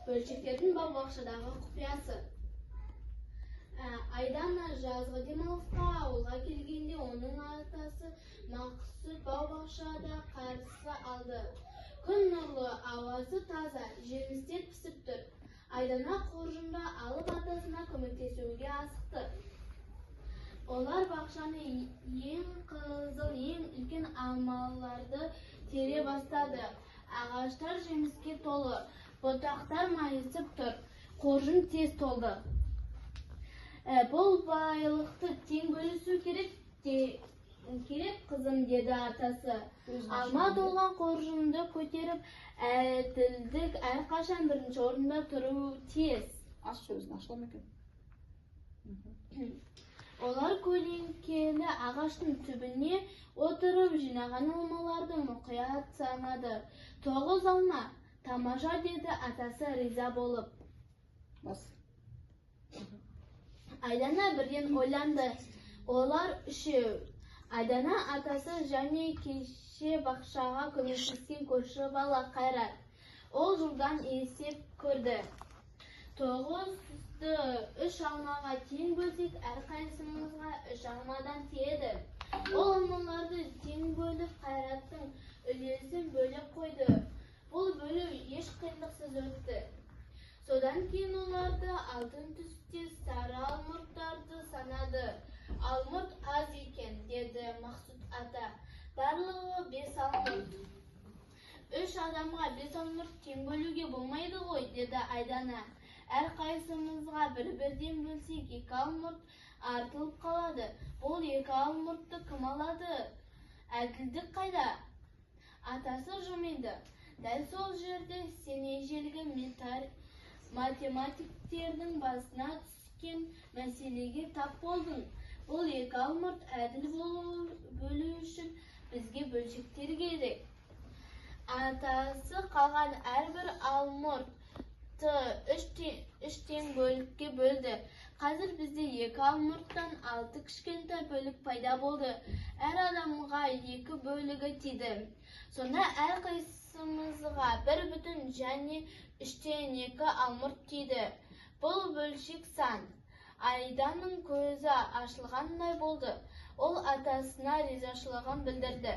Бөлшектердің бау-бақшадағы құпиясы. Айдана жазғы демалысқа ауылға келгенде оның атасы Мақсұт бау-бақшада қарсы алды. Күн нұрлы, ауасы таза, жемістер пісіп тұр. Айдана қоржында алып атасына көмектесуге асықты. Олар бақшаны ең қызыл, ең үлкен алмаларды тере бастады. Ағаштар жеміске толы, бұтақтар майысып тұр. Қоржын тез толды. Бұл байлықты тең бөлісу керек қызым, деді атасы. Алма толған қоржынды көтеріп, әділдік әрқашан бірінші орында тұру тиіс. Аш сөзін ашылам екен. Олар көлеңкелі ағаштың түбіне отырып жинаған алмаларды мұқият санады. 9 алма, тамаша, деді атасы риза болып. Айдана бірден ойланды. Олар үшеу. Айдана атасы және кеше бақшаға көмектескен көрші бала Қайрат. Ол жылдан есеп көрді. 9-ды 3 алмаға тең бөлсек, әрқайсымызға 3 алмадан тиеді. Ол алмаларды тең бөліп, Қайраттың үлесін бөліп қойды. Бұл бөлу еш қиындықсыз өтті. Содан кейін оларды алтын түсте сары алмұрттарды санады. Алмұрт аз екен, деді Мақсұт ата. Барлығы 5 алмұрт. 3 адамға 5 алмұрт тең бөлуге болмайды ғой, деді Айдана. Әрқайсымызға бір-бірден бөлсек 2 алмұрт артылып қалады. Бұл 2 алмұртты кім алады? Әділдік қайда? Атасы жымиды. Дәл сол жерде сен ежелгі математиктердің басына түскен мәселеге тап болдың. Бұл 2 алмұрт әділ бөлу үшін бізге бөлшектер керек. Атасы қалған әрбір алмұртты 3 тең бөлікке бөлді. Қазір бізде 2 алмұрттан 6 кішкентай бөлік пайда болды. Әр адамға 2 бөлігі тиді. Сонда әрқайсымызға 1 және 3-тен 2 алмұрт тиді. Бұл бөлшек сан. Айданың көзі ашылғандай болды. Ол атасына ризашылығын білдірді.